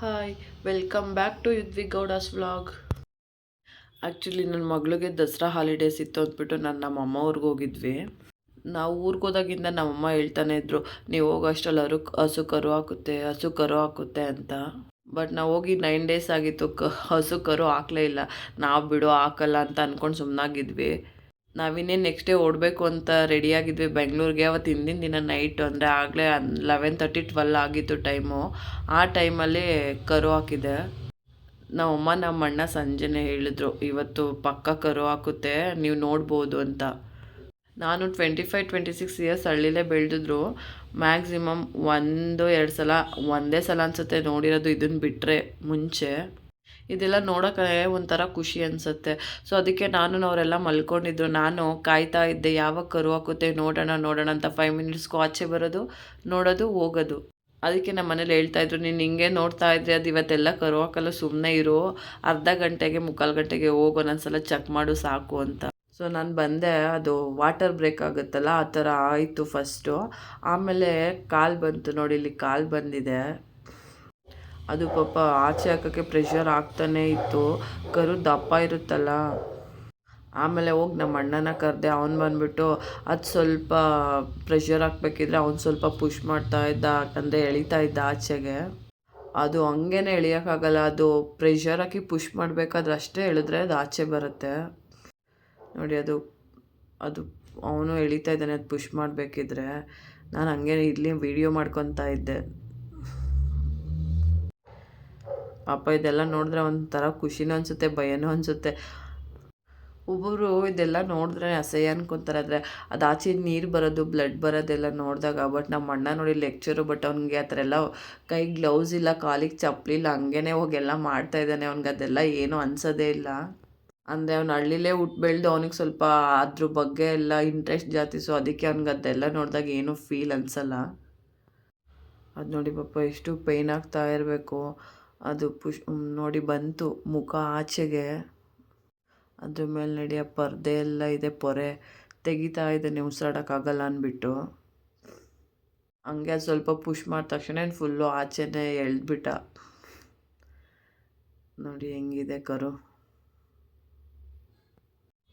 Hi welcome back to Yudvi Gowda's vlog. Actually ನನ್ನ ಮಗಳಿಗೆ Dasara holidays ಇತ್ತು ಅಂದ್ಬಿಟ್ಟು ನಮ್ಮ ಅಮ್ಮ ಊರಿಗೆ ಹೋಗಿದ್ವಿ. ನಾವು ಊರಿಗೆ ಹೋದಾಗಿಂದ ನಮ್ಮಮ್ಮ ಹೇಳ್ತಾನೆ ಇದ್ರು, ನೀವು ಹೋಗೋ ಅಷ್ಟರಲ್ಲಿ ಹಸು ಕರು ಹಾಕುತ್ತೆ ಅಂತ. ಬಟ್ ನಾವು ಹೋಗಿ 9 ಡೇಸ್ ಆಗಿತ್ತು, ಹಸು ಕರು ಹಾಕಲೇ ಇಲ್ಲ. ನಾವು ಬಿಡು ಹಾಕಲ್ಲ ಅಂತ ಅಂದ್ಕೊಂಡು ಸುಮ್ಮನಾಗಿದ್ವಿ. ನಾವಿನ್ನೇನು ನೆಕ್ಸ್ಟ್ ಡೇ ಓಡಬೇಕು ಅಂತ ರೆಡಿಯಾಗಿದ್ವಿ ಬೆಂಗಳೂರಿಗೆ. ಅವತ್ತು ಹಿಂದಿನ ದಿನ ನೈಟು, ಅಂದರೆ ಆಗಲೇ 11:30-12 ಆಗಿತ್ತು ಟೈಮು. ಆ ಟೈಮಲ್ಲಿ ಕರು ಹಾಕಿದೆ. ನಮ್ಮಮ್ಮ ನಮ್ಮ ಅಣ್ಣ ಸಂಜೆನೇ ಹೇಳಿದ್ರು, ಇವತ್ತು ಪಕ್ಕ ಕರು ಹಾಕುತ್ತೆ, ನೀವು ನೋಡ್ಬೋದು ಅಂತ. ನಾನು 25-26 ಇಯರ್ಸ್ ಹಳ್ಳಿಲೇ ಬೆಳೆದಿದ್ರು. ಮ್ಯಾಕ್ಸಿಮಮ್ 1-2 ಸಲ, ಒಂದೇ ಸಲ ಅನಿಸುತ್ತೆ ನೋಡಿರೋದು, ಇದನ್ನು ಬಿಟ್ಟರೆ. ಮುಂಚೆ ಇದೆಲ್ಲ ನೋಡೋಕೆ ಒಂಥರ ಖುಷಿ ಅನಿಸುತ್ತೆ. ಸೊ ಅದಕ್ಕೆ ಅವರೆಲ್ಲ ಮಲ್ಕೊಂಡಿದ್ರು. ನಾನು ಕಾಯ್ತಾ ಇದ್ದೆ, ಯಾವಾಗ ಕರು ಹಾಕುತ್ತೆ ನೋಡೋಣ ಅಂತ. 5 ಮಿನಿಟ್ಸ್ಗೂ ಆಚೆ ಬರೋದು, ನೋಡೋದು, ಹೋಗೋದು. ಅದಕ್ಕೆ ನಮ್ಮ ಮನೇಲಿ ಹೇಳ್ತಾಯಿದ್ರು, ನೀನು ಹಿಂಗೆ ನೋಡ್ತಾ ಇದ್ರೆ ಅದು ಇವತ್ತೆಲ್ಲ ಕರು ಹಾಕಲ್ಲ, ಸುಮ್ಮನೆ ಇರು, ಅರ್ಧ ಗಂಟೆಗೆ 3/4 ಗಂಟೆಗೆ ಹೋಗೋ, ಒಂದೊಂದ್ಸಲ ಚೆಕ್ ಮಾಡು ಸಾಕು ಅಂತ. ಸೊ ನಾನು ಬಂದೆ. ಅದು ವಾಟರ್ ಬ್ರೇಕ್ ಆಗುತ್ತಲ್ಲ, ಆ ಥರ ಆಯಿತು ಫಸ್ಟು. ಆಮೇಲೆ ಕಾಲು ಬಂತು ನೋಡಿ, ಇಲ್ಲಿ ಕಾಲು ಬಂದಿದೆ. ಅದು ಪಾಪ ಆಚೆ ಹಾಕೋಕ್ಕೆ ಪ್ರೆಷರ್ ಆಗ್ತಾನೇ ಇತ್ತು. ಕರು ದಪ್ಪ ಇರುತ್ತಲ್ಲ. ಆಮೇಲೆ ಹೋಗಿ ನಮ್ಮ ಅಣ್ಣನ ಕರೆದೆ. ಅವ್ನು ಬಂದುಬಿಟ್ಟು ಅದು ಸ್ವಲ್ಪ ಪ್ರೆಷರ್ ಹಾಕ್ಬೇಕಿದ್ರೆ ಅವ್ನು ಸ್ವಲ್ಪ ಪುಷ್ ಮಾಡ್ತಾ ಇದ್ದ, ಯಾಕಂದರೆ ಎಳಿತಾ ಇದ್ದ ಆಚೆಗೆ. ಅದು ಹಂಗೇ ಎಳಿಯೋಕ್ಕಾಗಲ್ಲ, ಅದು ಪ್ರೆಷರ್ ಹಾಕಿ ಪುಷ್ ಮಾಡಬೇಕಾದ್ರೆ ಅಷ್ಟೇ ಎಳೆದ್ರೆ ಅದು ಆಚೆ ಬರುತ್ತೆ ನೋಡಿ. ಅದು ಅದು ಅವನು ಎಳಿತಾ ಇದ್ದಾನೆ, ಅದು ಪುಷ್ ಮಾಡಬೇಕಿದ್ರೆ. ನಾನು ಹಂಗೆ ಇಲ್ಲಿ ವೀಡಿಯೋ ಮಾಡ್ಕೊತಾ ಇದ್ದೆ. ಪಾಪ ಇದೆಲ್ಲ ನೋಡಿದ್ರೆ ಒಂಥರ ಖುಷಿನೂ ಅನಿಸುತ್ತೆ, ಭಯನೂ ಅನಿಸುತ್ತೆ. ಒಬ್ಬರು ಇದೆಲ್ಲ ನೋಡಿದ್ರೆ ಅಸಹ್ಯ ಅನ್ಕೊತಾರೆ, ಆದರೆ ಅದು ಆಚೆ ನೀರು ಬರೋದು, ಬ್ಲಡ್ ಬರೋದೆಲ್ಲ ನೋಡಿದಾಗ. ಬಟ್ ನಮ್ಮ ಅಣ್ಣ ನೋಡಿ ಲೆಕ್ಚರು, ಬಟ್ ಅವ್ನಿಗೆ ಆ ಥರ ಎಲ್ಲ ಕೈಗೆ ಗ್ಲೌಸ್ ಇಲ್ಲ, ಕಾಲಿಗೆ ಚಪ್ಪಲಿ ಇಲ್ಲ, ಹಂಗೇ ಹೋಗೆಲ್ಲ ಮಾಡ್ತಾಯಿದ್ದಾನೆ. ಅವ್ನಿಗೆ ಅದೆಲ್ಲ ಏನೂ ಅನಿಸೋದೇ ಇಲ್ಲ. ಅಂದರೆ ಅವ್ನು ಹಳ್ಳಿಲೇ ಹುಟ್ಟು ಬೆಳೆದು, ಅವ್ನಿಗೆ ಸ್ವಲ್ಪ ಅದ್ರ ಬಗ್ಗೆ ಎಲ್ಲ ಇಂಟ್ರೆಸ್ಟ್ ಜಾಸ್ತಿ. ಸೊ ಅದಕ್ಕೆ ಅವ್ನಿಗೆ ಅದೆಲ್ಲ ನೋಡಿದಾಗ ಏನೂ ಫೀಲ್ ಅನಿಸಲ್ಲ. ಅದು ನೋಡಿ ಪಾಪ ಎಷ್ಟು ಪೇಯ್ನ್ ಆಗ್ತಾ ಇರಬೇಕು. ಅದು ನೋಡಿ ಬಂತು ಮುಖ ಆಚೆಗೆ. ಅದ್ರ ಮೇಲೆ ನಡೆಯೋ ಪರ್ದೆ ಎಲ್ಲ ಇದೆ, ಪೊರೆ ತೆಗಿತಾ ಇದ್ದಾನೆ, ಉಸಿರಾಡೋಕ್ಕಾಗಲ್ಲ ಅಂದ್ಬಿಟ್ಟು. ಹಂಗೆ ಅದು ಸ್ವಲ್ಪ ಪುಷ್ ಮಾಡಿದ ತಕ್ಷಣ ಫುಲ್ಲು ಆಚೆನೇ ಎಳೆದ್ಬಿಟ್ಟ. ನೋಡಿ ಹೆಂಗಿದೆ ಕರು.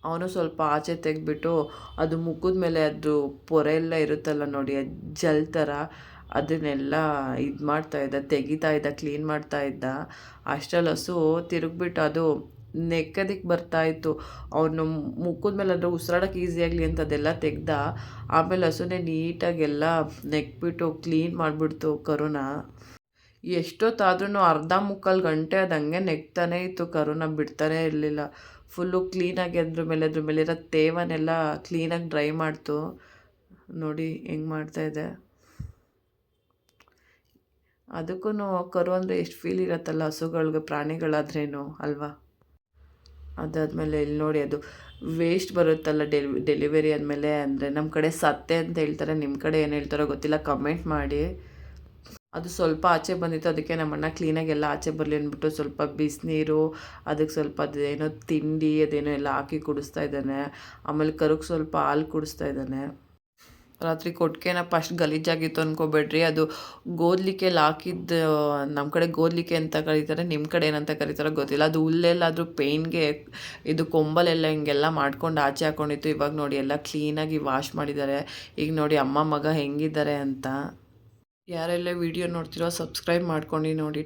ಅವನು ಸ್ವಲ್ಪ ಆಚೆ ತೆಗೆದ್ಬಿಟ್ಟು, ಅದು ಮುಖದ ಮೇಲೆ ಅದು ಪೊರೆ ಎಲ್ಲ ಇರುತ್ತಲ್ಲ ನೋಡಿ, ಅದು ಜಲ್ ಥರ, ಅದನ್ನೆಲ್ಲ ಇದು ಮಾಡ್ತಾಯಿದ್ದ, ತೆಗಿತಾ ಇದ್ದ, ಕ್ಲೀನ್ ಮಾಡ್ತಾಯಿದ್ದ. ಅಷ್ಟರಲ್ಲಿ ಹಸು ತಿರುಗಿಬಿಟ್ಟು ಅದು ನೆಕ್ಕದಕ್ಕೆ ಬರ್ತಾಯಿತ್ತು. ಅವನು ಮುಖದ ಮೇಲೆ ಅಂದರೆ ಉಸಿರಾಡೋಕೆ ಈಸಿಯಾಗಲಿ ಅಂತ ಅದೆಲ್ಲ ತೆಗ್ದ. ಆಮೇಲೆ ಹಸುನೇ ನೀಟಾಗೆಲ್ಲ ನೆಕ್ಬಿಟ್ಟು ಕ್ಲೀನ್ ಮಾಡಿಬಿಡ್ತು ಕರುನ. ಎಷ್ಟೊತ್ತಾದ್ರೂ ಅರ್ಧ ಮುಕ್ಕಾಲು ಗಂಟೆ ಅದು ಹಂಗೆ ನೆಕ್ತಾನೇ ಇತ್ತು ಕರುನ, ಬಿಡ್ತಾನೇ ಇರಲಿಲ್ಲ. ಫುಲ್ಲು ಕ್ಲೀನಾಗಿ ಅದ್ರ ಮೇಲಿರೋ ತೇವನ್ನೆಲ್ಲ ಕ್ಲೀನಾಗಿ ಡ್ರೈ ಮಾಡ್ತು. ನೋಡಿ ಹೆಂಗೆ ಮಾಡ್ತಾಯಿದೆ. ಅದಕ್ಕೂ ಕರು ಅಂದರೆ ಎಷ್ಟು ಫೀಲ್ ಇರುತ್ತಲ್ಲ ಹಸುಗಳ್ಗೆ, ಪ್ರಾಣಿಗಳಾದ್ರೇನು ಅಲ್ವಾ. ಅದಾದಮೇಲೆ ಇಲ್ಲಿ ನೋಡಿ, ಅದು ವೇಸ್ಟ್ ಬರುತ್ತಲ್ಲ ಡೆಲಿವರಿ ಆದಮೇಲೆ, ಅಂದರೆ ನಮ್ಮ ಕಡೆ ಸತ್ತೆ ಅಂತ ಹೇಳ್ತಾರೆ, ನಿಮ್ಮ ಕಡೆ ಏನು ಹೇಳ್ತಾರೋ ಗೊತ್ತಿಲ್ಲ, ಕಮೆಂಟ್ ಮಾಡಿ. ಅದು ಸ್ವಲ್ಪ ಆಚೆ ಬಂದಿತ್ತು, ಅದಕ್ಕೆ ನಮ್ಮಣ್ಣ ಕ್ಲೀನಾಗೆಲ್ಲ ಆಚೆ ಬರಲಿ ಅಂದ್ಬಿಟ್ಟು ಸ್ವಲ್ಪ ಬಿಸಿನೀರು, ಅದಕ್ಕೆ ಸ್ವಲ್ಪ ಅದೇನೋ ತಿಂಡಿ ಅದೇನೋ ಎಲ್ಲ ಹಾಕಿ ಕುಡಿಸ್ತಾ ಇದ್ದಾನೆ. ಆಮೇಲೆ ಕರುಗೆ ಸ್ವಲ್ಪ ಹಾಲು ಕುಡಿಸ್ತಾ ಇದ್ದಾನೆ. ರಾತ್ರಿ ಕೊಟ್ಟಿಗೆನ ಫಸ್ಟ್ ಗಲೀಜಾಗಿತ್ತು ಅಂದ್ಕೋಬೇಡ್ರಿ, ಅದು ಗೋದ್ಲಿಕೆಯಲ್ಲಿ ಹಾಕಿದ್ದು. ನಮ್ಮ ಕಡೆ ಗೋದ್ಲಿಕೆ ಅಂತ ಕರೀತಾರೆ, ನಿಮ್ಮ ಕಡೆ ಏನಂತ ಕರೀತಾರೋ ಗೊತ್ತಿಲ್ಲ. ಅದು ಹುಲ್ಲೆಲ್ಲಾದರೂ ಪೇಯ್ನ್ಗೆ ಇದು ಕೊಂಬಲೆಲ್ಲ ಹಿಂಗೆಲ್ಲ ಮಾಡ್ಕೊಂಡು ಆಚೆ ಹಾಕ್ಕೊಂಡಿತ್ತು. ಇವಾಗ ನೋಡಿ ಎಲ್ಲ ಕ್ಲೀನಾಗಿ ವಾಶ್ ಮಾಡಿದ್ದಾರೆ. ಈಗ ನೋಡಿ ಅಮ್ಮ ಮಗ ಹೆಂಗಿದ್ದಾರೆ ಅಂತ. ಯಾರೆಲ್ಲ ವೀಡಿಯೋ ನೋಡ್ತಿರೋ ಸಬ್ಸ್ಕ್ರೈಬ್ ಮಾಡ್ಕೊಂಡು ನೋಡಿ.